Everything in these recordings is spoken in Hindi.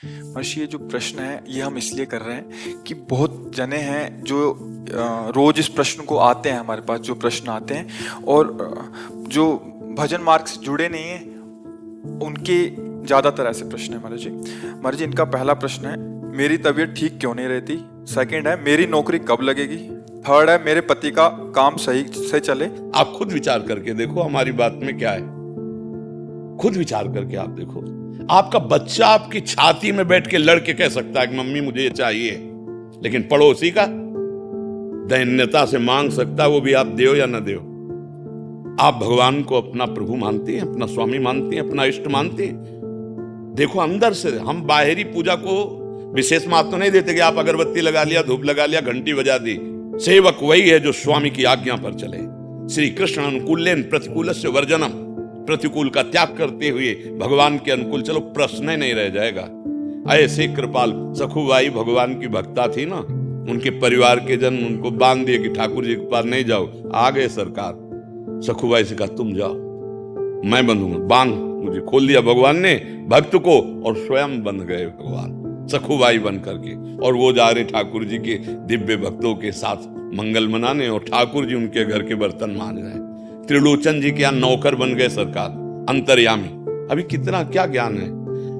महर्षि, ये जो प्रश्न है ये हम इसलिए कर रहे हैं कि बहुत जने हैं जो रोज इस प्रश्न को आते हैं, हमारे पास जो प्रश्न आते हैं और जो भजन मार्ग से जुड़े नहीं हैं उनके ज्यादातर ऐसे प्रश्न है। महाराज जी इनका पहला प्रश्न है, मेरी तबीयत ठीक क्यों नहीं रहती। सेकंड है, मेरी नौकरी कब लगेगी। थर्ड है, मेरे पति का काम सही से चले। आप खुद विचार करके देखो हमारी बात में क्या है। खुद विचार करके आप देखो, आपका बच्चा आपकी छाती में बैठ के लड़ के कह सकता है कि मम्मी मुझे ये चाहिए, लेकिन पड़ोसी का दैन्यता से मांग सकता है, वो भी आप दो या ना दो। आप भगवान को अपना प्रभु मानती हैं, अपना स्वामी मानती हैं, अपना इष्ट मानती हैं। देखो अंदर से हम बाहरी पूजा को विशेष महत्व नहीं देते कि आप अगरबत्ती लगा लिया, धूप लगा लिया, घंटी बजा दी। सेवक वही है जो स्वामी की आज्ञा पर चले। श्री कृष्ण अनुकूलेन प्रतिकूलस्य वर्जनम, प्रतिकूल का त्याग करते हुए भगवान के अनुकूल चलो, प्रश्न ही नहीं रह जाएगा। ऐसे कृपाल सखुबाई भगवान की भक्ता थी ना, उनके परिवार के जन उनको बांध दिए कि ठाकुर जी के पास नहीं जाओ। आ गए सरकार, सखुबाई से कहा तुम जाओ, मैं बंधूंगा। बांध, मुझे खोल दिया भगवान ने भक्त को, और स्वयं बंध गए भगवान सखुबाई बन करके। और वो जा रहे ठाकुर जी के दिव्य भक्तों के साथ मंगल मनाने, और ठाकुर जी उनके घर के बर्तन मान रहे। त्रिलोचन जी के यहाँ नौकर बन गए सरकार, अंतर्यामी। अभी कितना क्या ज्ञान है,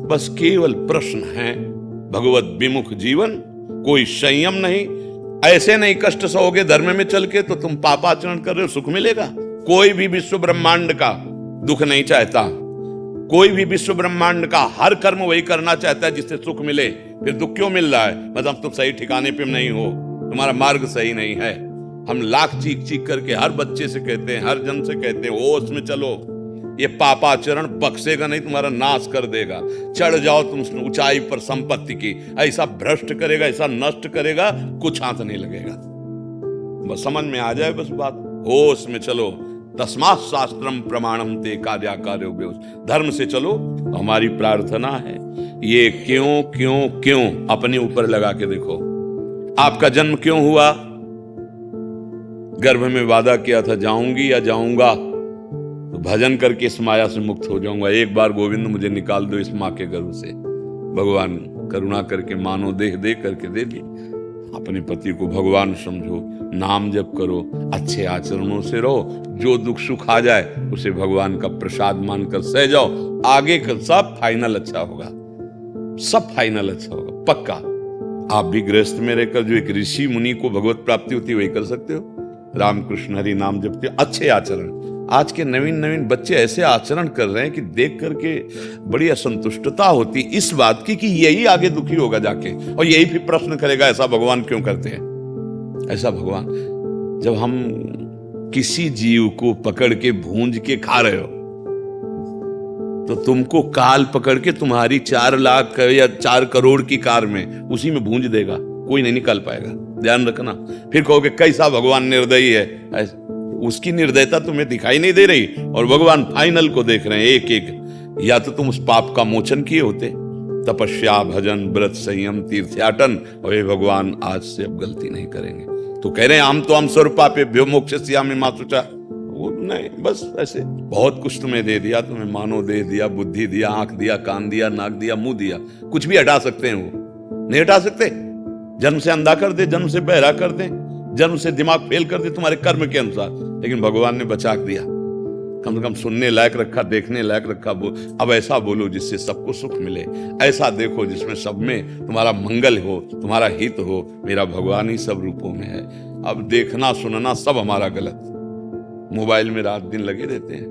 बस केवल प्रश्न है। भगवत विमुख जीवन, कोई संयम नहीं। ऐसे नहीं कष्ट सहोगे धर्म में चल के तो तुम पापाचरण कर रहे हो, सुख मिलेगा। कोई भी विश्व ब्रह्मांड का दुख नहीं चाहता। कोई भी विश्व ब्रह्मांड का हर कर्म वही करना चाहता है जिससे सुख मिले। फिर दुख क्यों मिल रहा है? मतलब तुम सही ठिकाने पे नहीं हो, तुम्हारा मार्ग सही नहीं है। हम लाख चीख चीख करके हर बच्चे से कहते हैं, हर जन से कहते हैं, होश में चलो, ये पापाचरण बख्शेगा नहीं, तुम्हारा नाश कर देगा। चढ़ जाओ तुम ऊंचाई पर संपत्ति की, ऐसा भ्रष्ट करेगा, ऐसा नष्ट करेगा, कुछ हाथ नहीं लगेगा। बस समझ में आ जाए बस बात, होश में चलो। तस्मात् शास्त्रम प्रमाणम ते कार्याकार्यो व्योस, धर्म से चलो। हमारी प्रार्थना है ये क्यों क्यों क्यों अपने ऊपर लगा के देखो। आपका जन्म क्यों हुआ? गर्भ में वादा किया था जाऊंगी या जाऊंगा, तो भजन करके इस माया से मुक्त हो जाऊंगा। एक बार गोविंद मुझे निकाल दो इस माँ के गर्भ से। भगवान करुणा करके मानो देह दे करके दे दी। अपने पति को भगवान समझो, नाम जप करो, अच्छे आचरणों से रहो। जो दुख सुख आ जाए उसे भगवान का प्रसाद मानकर सह जाओ। आगे का सब फाइनल अच्छा होगा, सब फाइनल अच्छा होगा पक्का। आप भी गृहस्थ में रहकर जो एक ऋषि मुनि को भगवत प्राप्ति होती है वही कर सकते हो। रामकृष्ण हरि नाम जपते, अच्छे आचरण। आज के नवीन नवीन बच्चे ऐसे आचरण कर रहे हैं कि देख करके बड़ी असंतुष्टता होती इस बात की कि यही आगे दुखी होगा जाके, और यही फिर प्रश्न करेगा ऐसा भगवान क्यों करते हैं। ऐसा भगवान, जब हम किसी जीव को पकड़ के भूंज के खा रहे हो तो तुमको काल पकड़ के तुम्हारी 4 लाख या 4 करोड़ की कार में उसी में भूंज देगा, कोई नहीं निकाल पाएगा। ध्यान रखना। फिर कहोगे कैसा भगवान निर्दयी है। उसकी निर्दयता तुम्हें दिखाई नहीं दे रही, और भगवान फाइनल को देख रहे हैं एक एक। या तो तुम उस पाप का मोचन किए होते, तपस्या, भजन, व्रत, संयम, तीर्थयाटन, और ये भगवान आज से अब गलती नहीं करेंगे। तो कह रहे हैं हम तो हम स्वरूपापे भ्यो मोक्षयिष्यामि मा शुचा। वो नहीं, बस ऐसे बहुत कुछ तुम्हें दे दिया, तुम्हें मानो दे दिया, बुद्धि दिया, आंख दिया, कान दिया, नाक दिया, मुंह दिया। कुछ भी हटा सकते हैं वो? नहीं हटा सकते। जन्म से अंधा कर दे, जन्म से बहरा कर दे, जन्म से दिमाग फेल कर दे तुम्हारे कर्म के अनुसार, लेकिन भगवान ने बचा दिया। कम से कम सुनने लायक रखा, देखने लायक रखा। अब ऐसा बोलो जिससे सबको सुख मिले, ऐसा देखो जिसमें सब में तुम्हारा मंगल हो, तुम्हारा हित हो। मेरा भगवान ही सब रूपों में है। अब देखना सुनना सब हमारा गलत, मोबाइल में रात दिन लगे रहते हैं,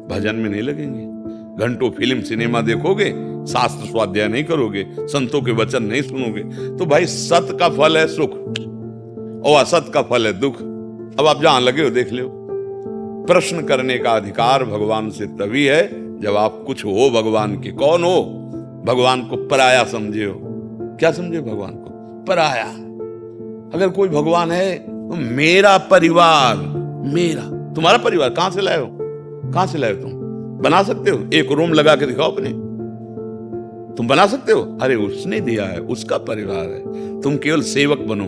भजन में नहीं लगेंगे। घंटों फिल्म सिनेमा देखोगे, शास्त्र स्वाध्याय नहीं करोगे, संतों के वचन नहीं सुनोगे, तो भाई सत का फल है सुख और असत का फल है दुख। अब आप जहां लगे हो देख लो। प्रश्न करने का अधिकार भगवान से तभी है जब आप कुछ हो भगवान के। कौन हो? भगवान को पराया समझे हो। क्या समझे भगवान को? पराया। अगर कोई भगवान है तो मेरा परिवार, मेरा, तुम्हारा परिवार कहां से लाए हो? कहां से लाए हो? तुम बना सकते हो? एक रूम लगा के दिखाओ अपने, तुम बना सकते हो? अरे उसने दिया है, उसका परिवार है। तुम केवल सेवक बनो,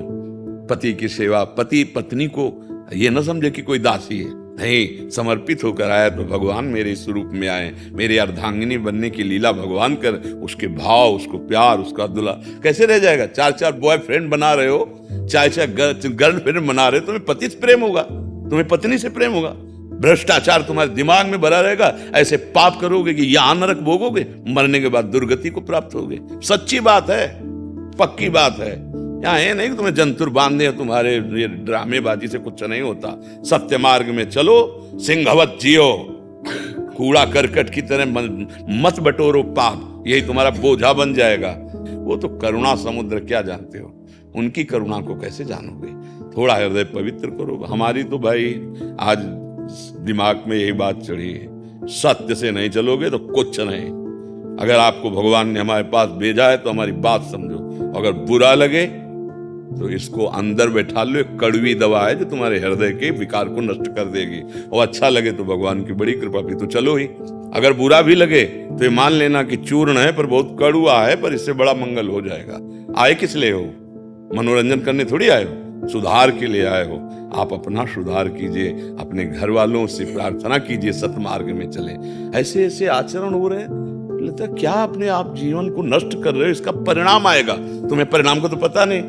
पति की सेवा। पति पत्नी को ये न समझे कि कोई दासी है, नहीं, समर्पित होकर आया तो भगवान मेरे इस रूप में आए, मेरी अर्धांगिनी बनने की लीला भगवान कर, उसके भाव, उसको प्यार, उसका दुला कैसे रह जाएगा? 4-4 बॉयफ्रेंड बना रहे हो, 4-4 गर्लफ्रेंड बना रहे हो, तुम्हें पति से प्रेम होगा, तुम्हें पत्नी से प्रेम होगा, भ्रष्टाचार तुम्हारे दिमाग में भरा रहेगा, ऐसे पाप करोगे कि यहाँ नरक भोगोगे, मरने के बाद दुर्गति को प्राप्त होगे। सच्ची बात है, पक्की बात है। यहाँ ये नहीं कि तुम्हें जंतुर बांधे, तुम्हारे ये ड्रामेबाजी से कुछ नहीं होता। सत्य मार्ग में चलो, सिंहवत जियो, कूड़ा करकट की तरह मत बटोरो पाप, यही तुम्हारा बोझा बन जाएगा। वो तो करुणा समुद्र, क्या जानते हो उनकी करुणा को, कैसे जानोगे? थोड़ा हृदय पवित्र करो। हमारी तो भाई आज दिमाग में यही बात चढ़ी है, सत्य से नहीं चलोगे तो कुछ नहीं। अगर आपको भगवान ने हमारे पास भेजा है तो हमारी बात समझो, अगर बुरा लगे तो इसको अंदर बैठा लो। एक कड़वी दवा है जो तुम्हारे हृदय के विकार को नष्ट कर देगी। और अच्छा लगे तो भगवान की बड़ी कृपा भी, तो चलो ही। अगर बुरा भी लगे तो ये मान लेना कि चूर्ण है पर बहुत कड़वा है, पर इससे बड़ा मंगल हो जाएगा। आए किस लिए हो? मनोरंजन करने थोड़ी आए हो, सुधार के लिए आए हो। आप अपना सुधार कीजिए, अपने घर वालों से प्रार्थना कीजिए, सतमार्ग में चले। ऐसे ऐसे आचरण हो रहे हैं, लगता है क्या अपने आप जीवन को नष्ट कर रहे हो, इसका परिणाम आएगा। तुम्हें परिणाम को तो पता नहीं,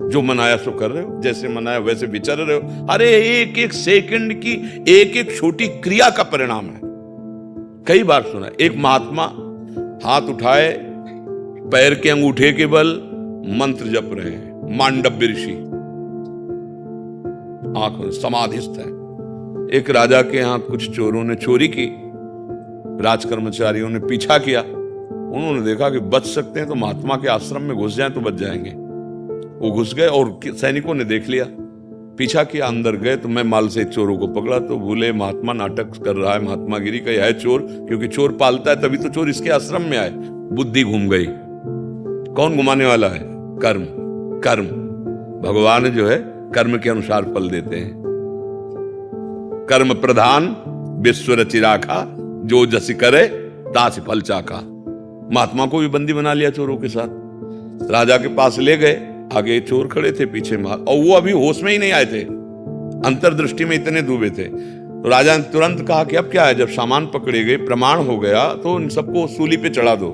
जो मनाया सो कर रहे हो, जैसे मनाया वैसे विचर रहे हो। अरे एक एक सेकंड की एक एक छोटी क्रिया का परिणाम है। कई बार सुना, एक महात्मा हाथ उठाए, पैर के अंगूठे के बल मंत्र जप रहे हैं, मांडव्य ऋषि आंख समाधिस्थ है। एक राजा के यहां कुछ चोरों ने चोरी की, राज कर्मचारियों ने पीछा किया, उन्होंने देखा कि बच सकते हैं तो महात्मा के आश्रम में घुस जाएं तो बच जाएंगे। वो घुस गए और सैनिकों ने देख लिया, पीछा किया, अंदर गए तो मैं माल से चोरों को पकड़ा तो भूले महात्मा नाटक कर रहा है, महात्मागिरी का, यह है चोर, क्योंकि चोर पालता है, तभी तो चोर इसके आश्रम में आए। बुद्धि घूम गई। कौन घुमाने वाला है? कर्म। कर्म भगवान जो है कर्म के अनुसार फल देते हैं। कर्म प्रधान विश्व रचि राखा, जो जस करे तास फल चाखा। महात्मा को भी बंदी बना लिया चोरों के साथ, राजा के पास ले गए। आगे चोर खड़े थे, पीछे और वो अभी होश में ही नहीं आए थे, अंतर्दृष्टि में इतने डूबे थे। तो राजा ने तुरंत कहा कि अब क्या है, जब सामान पकड़े गए, प्रमाण हो गया, तो इन सबको सूली पे चढ़ा दो।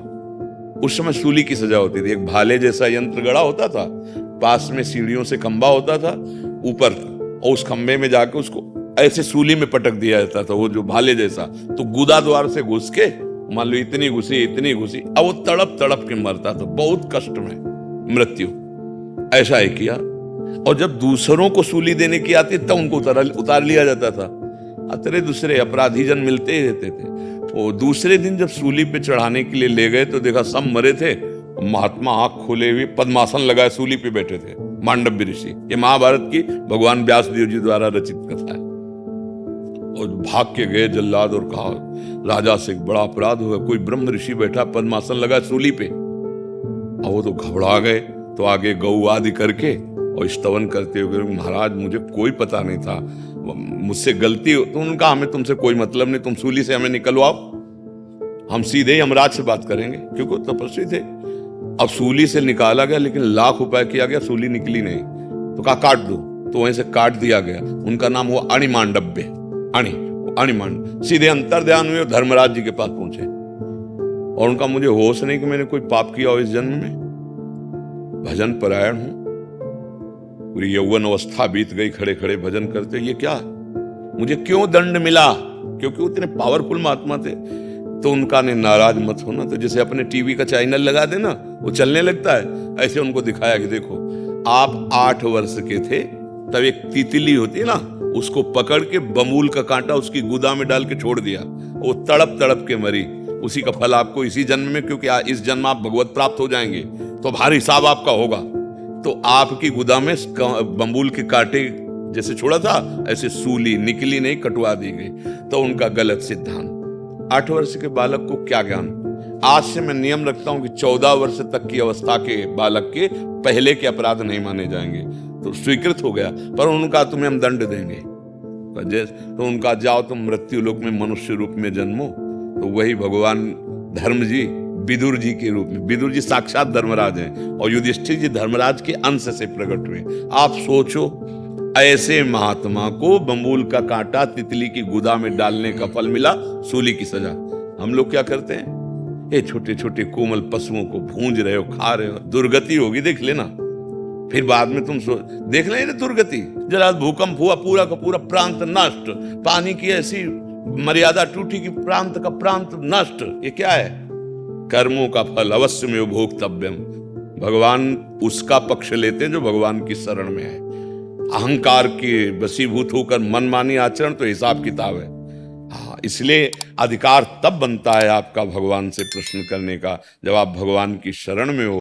उस समय सूली की सजा होती थी, एक भाले जैसा यंत्र गड़ा होता था, पास में सीढ़ियों से खंबा होता था ऊपर, और उस खंबे में जाके उसको ऐसे सूली में पटक दिया जाता था, वो जो भाले जैसा। तो गुदा द्वार से घुस के, मान लो इतनी घुसी, अब वो तड़प तड़प के मरता था, बहुत कष्ट में मृत्यु। ऐसा ही किया। और जब दूसरों को सूली देने की आती तब उनको उतार लिया जाता था। अतरे दूसरे अपराधी जन मिलते ही रहते थे। वो दूसरे दिन जब सूली पे चढ़ाने के लिए ले गए तो देखा सब मरे थे, महात्मा आंख खोले हुए पद्मासन लगाए सूली पे बैठे थे, मांडव्य ऋषि। ये महाभारत की भगवान व्यासदेव जी द्वारा रचित कथा है। और भाग के गए जल्लाद और कहा राजा से बड़ा अपराध हुआ, कोई ब्रह्म ऋषि बैठा पद्मासन लगा सूली पे। और वो तो घबरा गए, तो आगे गौ आदि करके और स्तवन करते हुए, महाराज मुझे कोई पता नहीं था, मुझसे गलती हो। तो उनका हमें तुमसे कोई मतलब नहीं, तुम सूली से हमें निकलवाओ, हम सीधे यमराज से बात करेंगे, क्योंकि तपस्वी थे। अब सूली से निकाला गया, लेकिन लाख उपाय किया गया, सूली निकली नहीं। तो कहा काट दो, तो वहीं से काट दिया गया। उनका नाम हुआ अणिमांडव्य, अणिमांड। सीधे अंतर्ध्यान हुए, धर्मराज जी के पास पहुंचे। और उनका मुझे होश नहीं कि मैंने कोई पाप किया हो इस जन्म में, भजन परायण हूं, पूरी यौवन अवस्था बीत गई खड़े खड़े भजन करते। ये क्या, मुझे क्यों दंड मिला? क्योंकि वो इतने पावरफुल महात्मा थे। तो उनका ने नाराज मत होना, तो जैसे अपने टीवी का चैनल लगा देना, वो चलने लगता है, ऐसे उनको दिखाया कि देखो आप 8 वर्ष के थे तब एक तितली होती है ना, उसको पकड़ के बमूल का कांटा उसकी गुदा में डाल के छोड़ दिया, वो तड़प तड़प के मरी। उसी का फल आपको इसी जन्म में, क्योंकि इस जन्म आप भगवत प्राप्त हो जाएंगे तो भारी हिसाब आपका होगा। तो आपकी गुदा में बम्बूल के कांटे जैसे छोड़ा था, ऐसे सूली निकली नहीं, कटवा दी गई। तो उनका गलत सिद्धांत। 8 वर्ष के बालक को क्या ज्ञान? आज से मैं नियम रखता हूं कि 14 वर्ष तक की अवस्था के बालक के पहले के अपराध नहीं माने जाएंगे। तो स्वीकृत हो गया, पर उनका तुम्हें हम दंड देंगे। तो उनका जाओ तुम मृत्यु लोक में मनुष्य रूप में जन्मो। तो वही भगवान धर्म जी विदुर जी के रूप में, विदुर जी साक्षात धर्मराज हैं और युधिष्ठिर जी धर्मराज के अंश से प्रकट हुए। आप सोचो, ऐसे महात्मा को बम्बूल का कांटा तितली की गुदा में डालने का फल मिला, सूली की सजा। हम लोग क्या करते हैं, ये छोटे छोटे कोमल पशुओं को भूंज रहे हो, खा रहे हो, दुर्गति होगी देख लेना। फिर बाद में तुम देख लेना दुर्गति। जरा भूकंप हुआ, पूरा का पूरा प्रांत नष्ट, पानी की ऐसी मर्यादा टूटी कि प्रांत का प्रांत नष्ट। ये क्या है? कर्मों का फल अवश्य में भोक्तव्यम। भगवान उसका पक्ष लेते हैं जो भगवान की शरण में है। अहंकार के वशीभूत होकर मनमानी आचरण तो हिसाब किताब है। हाँ, इसलिए अधिकार तब बनता है आपका भगवान से प्रश्न करने का जब आप भगवान की शरण में हो।